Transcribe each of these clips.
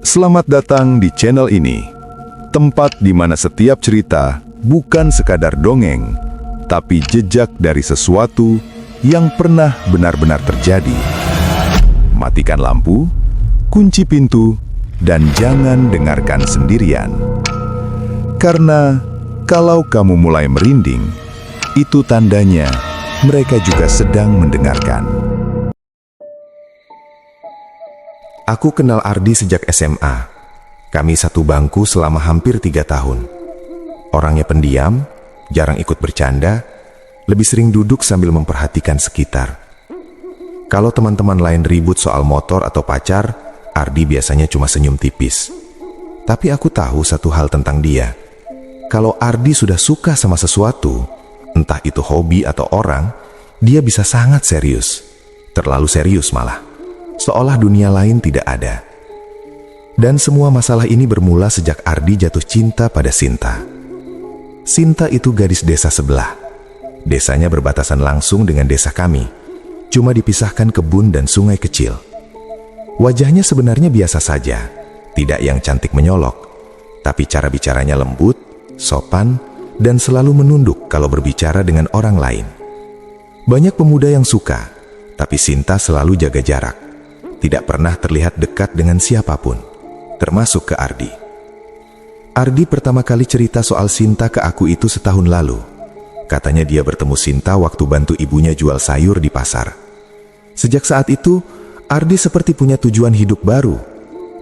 Selamat datang di channel ini, tempat di mana setiap cerita bukan sekadar dongeng, tapi jejak dari sesuatu yang pernah benar-benar terjadi. Matikan lampu, kunci pintu, dan jangan dengarkan sendirian. Karena kalau kamu mulai merinding, itu tandanya mereka juga sedang mendengarkan. Aku kenal Ardi sejak SMA. Kami satu bangku selama hampir 3 tahun. Orangnya pendiam, jarang ikut bercanda, lebih sering duduk sambil memperhatikan sekitar. Kalau teman-teman lain ribut soal motor atau pacar, Ardi biasanya cuma senyum tipis. Tapi aku tahu satu hal tentang dia. Kalau Ardi sudah suka sama sesuatu, entah itu hobi atau orang, dia bisa sangat serius. Terlalu serius malah. Seolah dunia lain tidak ada. Dan semua masalah ini bermula sejak Ardi jatuh cinta pada Sinta. Sinta itu gadis desa sebelah. Desanya berbatasan langsung dengan desa kami. Cuma dipisahkan kebun dan sungai kecil. Wajahnya sebenarnya biasa saja, tidak yang cantik menyolok. Tapi cara bicaranya lembut, sopan, dan selalu menunduk kalau berbicara dengan orang lain. Banyak pemuda yang suka, tapi Sinta selalu jaga jarak. Tidak pernah terlihat dekat dengan siapapun, termasuk ke Ardi. Ardi pertama kali cerita soal Sinta ke aku itu setahun lalu. Katanya dia bertemu Sinta waktu bantu ibunya jual sayur di pasar. Sejak saat itu, Ardi seperti punya tujuan hidup baru.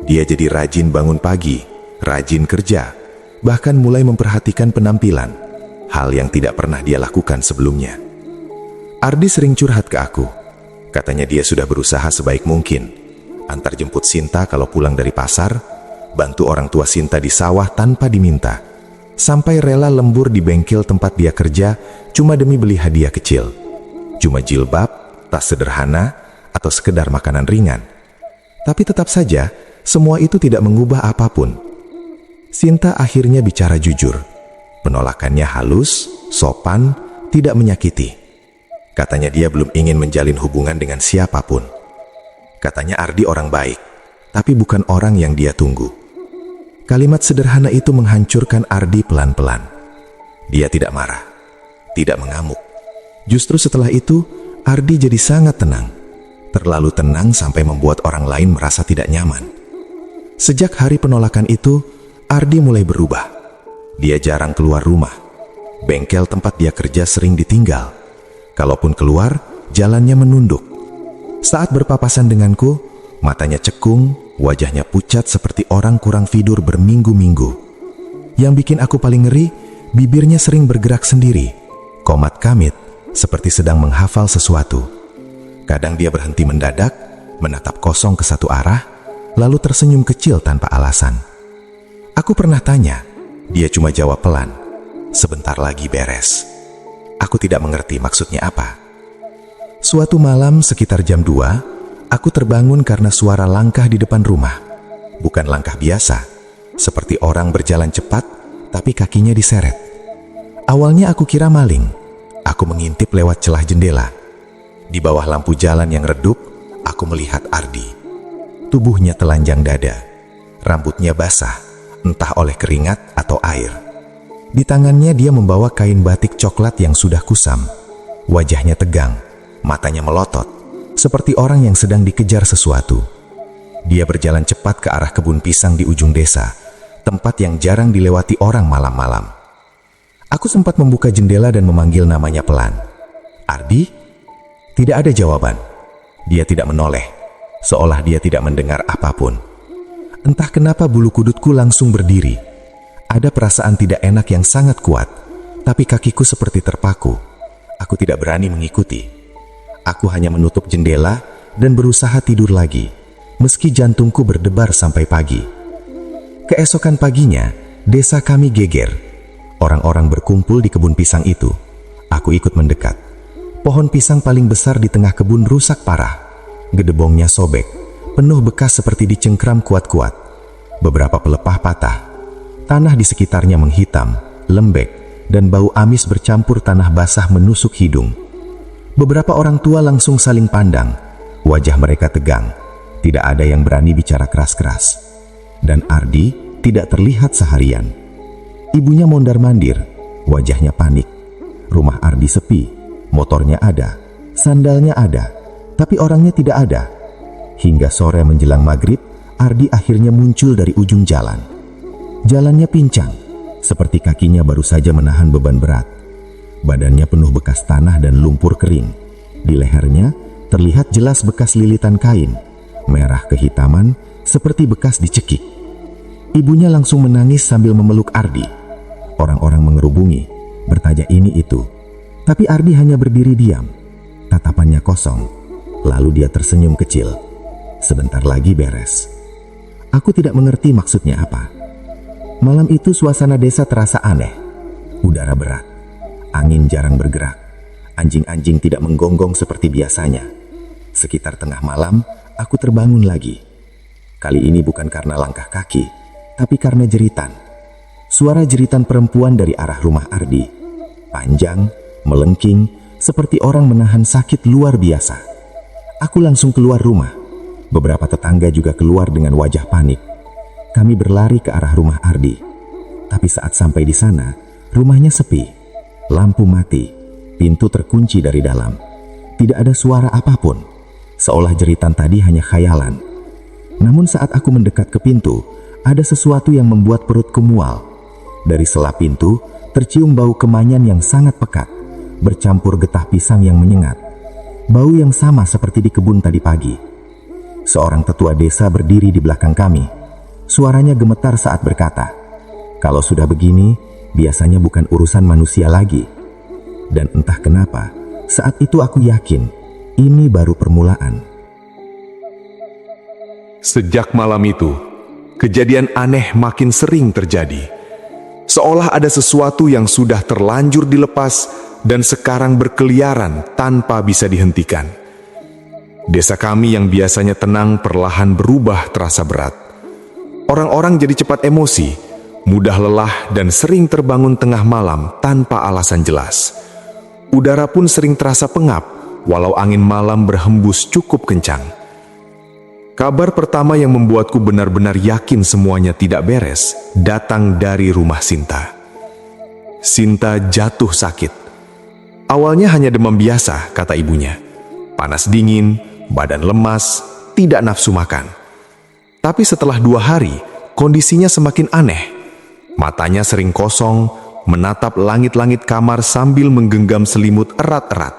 Dia jadi rajin bangun pagi, rajin kerja, bahkan mulai memperhatikan penampilan, hal yang tidak pernah dia lakukan sebelumnya. Ardi sering curhat ke aku. Katanya dia sudah berusaha sebaik mungkin, antar jemput Sinta kalau pulang dari pasar, bantu orang tua Sinta di sawah tanpa diminta, sampai rela lembur di bengkel tempat dia kerja cuma demi beli hadiah kecil. Cuma jilbab, tas sederhana, atau sekedar makanan ringan. Tapi tetap saja, semua itu tidak mengubah apapun. Sinta akhirnya bicara jujur. Penolakannya halus, sopan, tidak menyakiti. Katanya dia belum ingin menjalin hubungan dengan siapapun. Katanya Ardi orang baik, tapi bukan orang yang dia tunggu. Kalimat sederhana itu menghancurkan Ardi pelan-pelan. Dia tidak marah, tidak mengamuk. Justru setelah itu, Ardi jadi sangat tenang. Terlalu tenang sampai membuat orang lain merasa tidak nyaman. Sejak hari penolakan itu, Ardi mulai berubah. Dia jarang keluar rumah. Bengkel tempat dia kerja sering ditinggal. Kalaupun keluar, jalannya menunduk. Saat berpapasan denganku, matanya cekung, wajahnya pucat seperti orang kurang tidur berminggu-minggu. Yang bikin aku paling ngeri, bibirnya sering bergerak sendiri, komat kamit, seperti sedang menghafal sesuatu. Kadang dia berhenti mendadak, menatap kosong ke satu arah, lalu tersenyum kecil tanpa alasan. Aku pernah tanya, dia cuma jawab pelan, "Sebentar lagi beres." Aku tidak mengerti maksudnya apa. Suatu malam sekitar jam 2, aku terbangun karena suara langkah di depan rumah. Bukan langkah biasa, seperti orang berjalan cepat, tapi kakinya diseret. Awalnya aku kira maling. Aku mengintip lewat celah jendela. Di bawah lampu jalan yang redup, aku melihat Ardi. Tubuhnya telanjang dada. Rambutnya basah, entah oleh keringat atau air. Di tangannya dia membawa kain batik coklat yang sudah kusam. Wajahnya tegang, matanya melotot, seperti orang yang sedang dikejar sesuatu. Dia berjalan cepat ke arah kebun pisang di ujung desa, tempat yang jarang dilewati orang malam-malam. Aku sempat membuka jendela dan memanggil namanya pelan. "Ardi?" Tidak ada jawaban. Dia tidak menoleh, seolah dia tidak mendengar apapun. Entah kenapa bulu kudutku langsung berdiri. Ada perasaan tidak enak yang sangat kuat, tapi kakiku seperti terpaku. Aku tidak berani mengikuti. Aku hanya menutup jendela dan berusaha tidur lagi, meski jantungku berdebar sampai pagi. Keesokan paginya, desa kami geger. Orang-orang berkumpul di kebun pisang itu. Aku ikut mendekat. Pohon pisang paling besar di tengah kebun rusak parah. Gedebongnya sobek, penuh bekas seperti dicengkram kuat-kuat. Beberapa pelepah patah. Tanah di sekitarnya menghitam, lembek, dan bau amis bercampur tanah basah menusuk hidung. Beberapa orang tua langsung saling pandang. Wajah mereka tegang. Tidak ada yang berani bicara keras-keras. dan Ardi tidak terlihat seharian. Ibunya mondar-mandir, wajahnya panik. Rumah Ardi sepi, motornya ada, sandalnya ada, tapi orangnya tidak ada. Hingga sore menjelang maghrib, Ardi akhirnya muncul dari ujung jalan. Jalannya pincang, seperti kakinya baru saja menahan beban berat. Badannya penuh bekas tanah dan lumpur kering. Di lehernya terlihat jelas bekas lilitan kain, merah kehitaman seperti bekas dicekik. Ibunya langsung menangis sambil memeluk Ardi. Orang-orang mengerubungi, bertanya ini itu. Tapi Ardi hanya berdiri diam, tatapannya kosong. Lalu dia tersenyum kecil. Sebentar lagi beres. Aku tidak mengerti maksudnya apa. Malam itu suasana desa terasa aneh. Udara berat, angin jarang bergerak, anjing-anjing tidak menggonggong seperti biasanya. Sekitar tengah malam, aku terbangun lagi. Kali ini bukan karena langkah kaki, tapi karena jeritan. Suara jeritan perempuan dari arah rumah Ardi. Panjang, melengking, seperti orang menahan sakit luar biasa. Aku langsung keluar rumah. Beberapa tetangga juga keluar dengan wajah panik. Kami berlari ke arah rumah Ardi. Tapi saat sampai di sana, rumahnya sepi. Lampu mati, pintu terkunci dari dalam. Tidak ada suara apapun, seolah jeritan tadi hanya khayalan. Namun saat aku mendekat ke pintu, ada sesuatu yang membuat perutku mual. Dari sela pintu, tercium bau kemanyan yang sangat pekat, bercampur getah pisang yang menyengat. Bau yang sama seperti di kebun tadi pagi. Seorang tetua desa berdiri di belakang kami. Suaranya gemetar saat berkata, "Kalau sudah begini, biasanya bukan urusan manusia lagi." Dan entah kenapa, saat itu aku yakin, ini baru permulaan. Sejak malam itu, kejadian aneh makin sering terjadi. Seolah ada sesuatu yang sudah terlanjur dilepas dan sekarang berkeliaran tanpa bisa dihentikan. Desa kami yang biasanya tenang perlahan berubah terasa berat. Orang-orang jadi cepat emosi, mudah lelah dan sering terbangun tengah malam tanpa alasan jelas. Udara pun sering terasa pengap, walau angin malam berhembus cukup kencang. Kabar pertama yang membuatku benar-benar yakin semuanya tidak beres datang dari rumah Sinta. Sinta jatuh sakit. Awalnya hanya demam biasa, kata ibunya. Panas dingin, badan lemas, tidak nafsu makan. Tapi setelah 2 hari, kondisinya semakin aneh. Matanya sering kosong, menatap langit-langit kamar sambil menggenggam selimut erat-erat.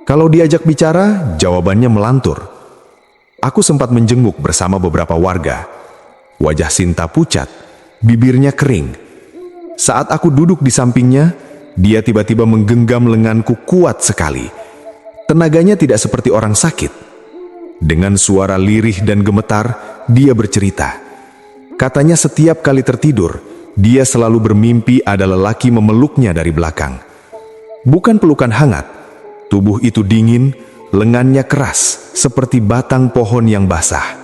Kalau diajak bicara, jawabannya melantur. Aku sempat menjenguk bersama beberapa warga. Wajah Sinta pucat, bibirnya kering. Saat aku duduk di sampingnya, dia tiba-tiba menggenggam lenganku kuat sekali. Tenaganya tidak seperti orang sakit. Dengan suara lirih dan gemetar, dia bercerita. Katanya setiap kali tertidur, dia selalu bermimpi ada lelaki memeluknya dari belakang. Bukan pelukan hangat, tubuh itu dingin, lengannya keras, seperti batang pohon yang basah.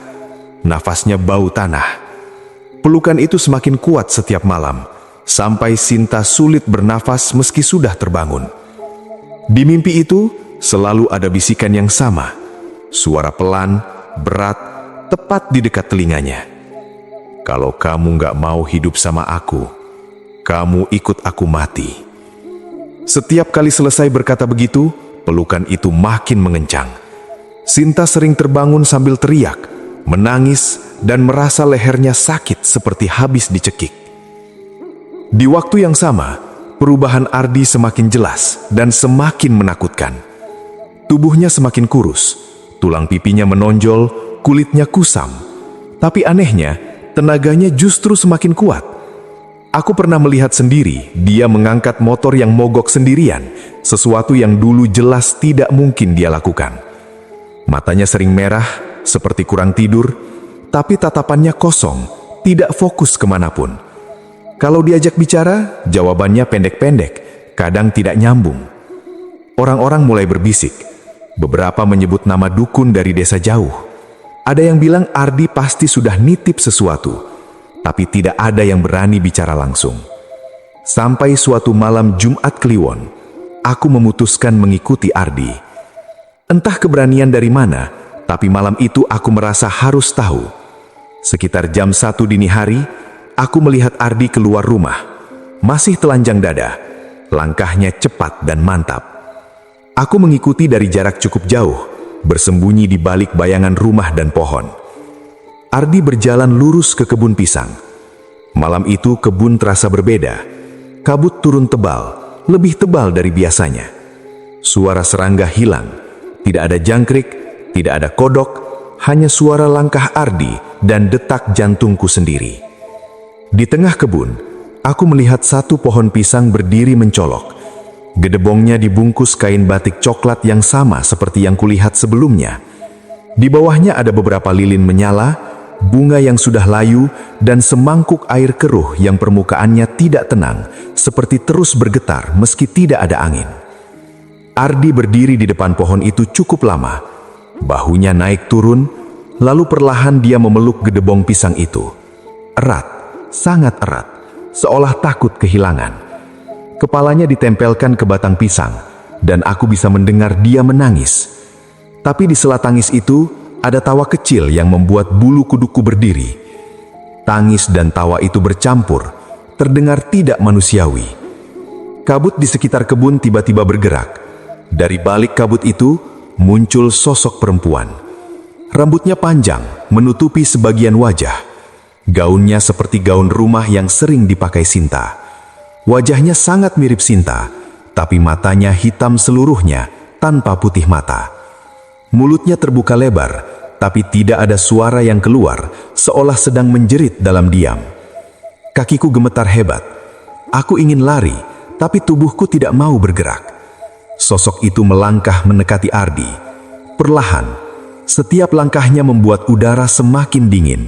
Nafasnya bau tanah. Pelukan itu semakin kuat setiap malam, sampai Sinta sulit bernafas meski sudah terbangun. Di mimpi itu, selalu ada bisikan yang sama, suara pelan, berat, tepat di dekat telinganya. Kalau kamu gak mau hidup sama aku, kamu ikut aku mati. Setiap kali selesai berkata begitu, pelukan itu makin mengencang. Sinta sering terbangun sambil teriak, menangis, dan merasa lehernya sakit seperti habis dicekik. Di waktu yang sama, perubahan Ardi semakin jelas dan semakin menakutkan. Tubuhnya semakin kurus, tulang pipinya menonjol, kulitnya kusam. Tapi anehnya, tenaganya justru semakin kuat. Aku pernah melihat sendiri dia mengangkat motor yang mogok sendirian, sesuatu yang dulu jelas tidak mungkin dia lakukan. Matanya sering merah, seperti kurang tidur, tapi tatapannya kosong, tidak fokus kemanapun. Kalau diajak bicara, jawabannya pendek-pendek, kadang tidak nyambung. Orang-orang mulai berbisik. Beberapa menyebut nama dukun dari desa jauh. Ada yang bilang Ardi pasti sudah nitip sesuatu, tapi tidak ada yang berani bicara langsung. Sampai suatu malam Jumat Kliwon, aku memutuskan mengikuti Ardi. Entah keberanian dari mana, tapi malam itu aku merasa harus tahu. Sekitar jam 1 dini hari, aku melihat Ardi keluar rumah. Masih telanjang dada, langkahnya cepat dan mantap. Aku mengikuti dari jarak cukup jauh, bersembunyi di balik bayangan rumah dan pohon. Ardi berjalan lurus ke kebun pisang. Malam itu kebun terasa berbeda. Kabut turun tebal, lebih tebal dari biasanya. Suara serangga hilang, tidak ada jangkrik, tidak ada kodok, hanya suara langkah Ardi dan detak jantungku sendiri. Di tengah kebun, aku melihat satu pohon pisang berdiri mencolok. Gedebongnya dibungkus kain batik coklat yang sama seperti yang kulihat sebelumnya. Di bawahnya ada beberapa lilin menyala, bunga yang sudah layu, dan semangkuk air keruh yang permukaannya tidak tenang, seperti terus bergetar meski tidak ada angin. Ardi berdiri di depan pohon itu cukup lama. Bahunya naik turun, lalu perlahan dia memeluk gedebong pisang itu. Erat, sangat erat, seolah takut kehilangan. Kepalanya ditempelkan ke batang pisang, dan aku bisa mendengar dia menangis. Tapi di sela tangis itu, ada tawa kecil yang membuat bulu kuduku berdiri. Tangis dan tawa itu bercampur, terdengar tidak manusiawi. Kabut di sekitar kebun tiba-tiba bergerak. Dari balik kabut itu, muncul sosok perempuan. Rambutnya panjang, menutupi sebagian wajah. Gaunnya seperti gaun rumah yang sering dipakai Sinta. Wajahnya sangat mirip Sinta, tapi matanya hitam seluruhnya, tanpa putih mata. Mulutnya terbuka lebar, tapi tidak ada suara yang keluar, seolah sedang menjerit dalam diam. Kakiku gemetar hebat. Aku ingin lari, tapi tubuhku tidak mau bergerak. Sosok itu melangkah mendekati Ardi. Perlahan, setiap langkahnya membuat udara semakin dingin.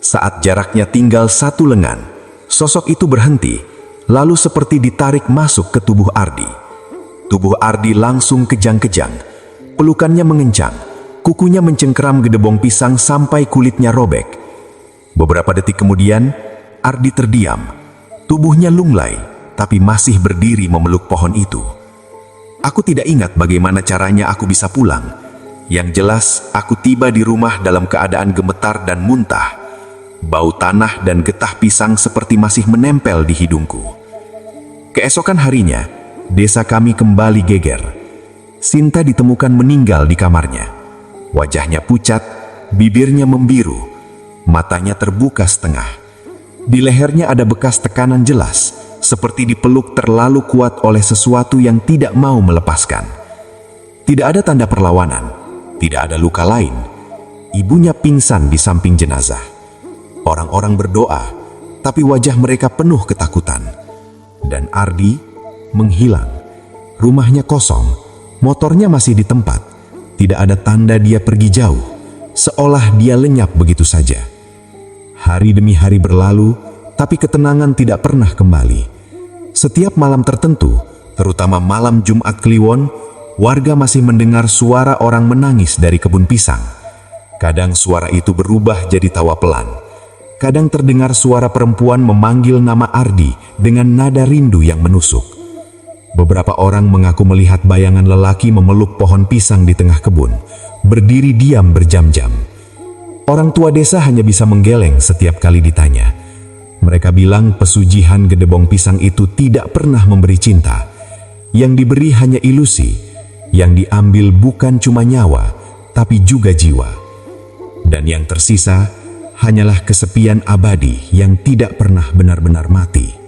Saat jaraknya tinggal 1 lengan, sosok itu berhenti, lalu seperti ditarik masuk ke tubuh Ardi. Tubuh Ardi langsung kejang-kejang. Pelukannya mengencang, kukunya mencengkeram gedebong pisang sampai kulitnya robek. Beberapa detik kemudian, Ardi terdiam. Tubuhnya lunglai, tapi masih berdiri memeluk pohon itu. Aku tidak ingat bagaimana caranya aku bisa pulang. Yang jelas, aku tiba di rumah dalam keadaan gemetar dan muntah. Bau tanah dan getah pisang seperti masih menempel di hidungku. Keesokan harinya, desa kami kembali geger. Sinta ditemukan meninggal di kamarnya. Wajahnya pucat, bibirnya membiru, matanya terbuka setengah. Di lehernya ada bekas tekanan jelas, seperti dipeluk terlalu kuat oleh sesuatu yang tidak mau melepaskan. Tidak ada tanda perlawanan, tidak ada luka lain. Ibunya pingsan di samping jenazah. Orang-orang berdoa, tapi wajah mereka penuh ketakutan. Dan Ardi menghilang. Rumahnya kosong, motornya masih di tempat. Tidak ada tanda dia pergi jauh, seolah dia lenyap begitu saja. Hari demi hari berlalu, tapi ketenangan tidak pernah kembali. Setiap malam tertentu, terutama malam Jumat Kliwon, warga masih mendengar suara orang menangis dari kebun pisang. Kadang suara itu berubah jadi tawa pelan. Kadang terdengar suara perempuan memanggil nama Ardi dengan nada rindu yang menusuk. Beberapa orang mengaku melihat bayangan lelaki memeluk pohon pisang di tengah kebun, berdiri diam berjam-jam. Orang tua desa hanya bisa menggeleng setiap kali ditanya. Mereka bilang pesugihan gedebong pisang itu tidak pernah memberi cinta. Yang diberi hanya ilusi, yang diambil bukan cuma nyawa, tapi juga jiwa. Dan yang tersisa hanyalah kesepian abadi yang tidak pernah benar-benar mati.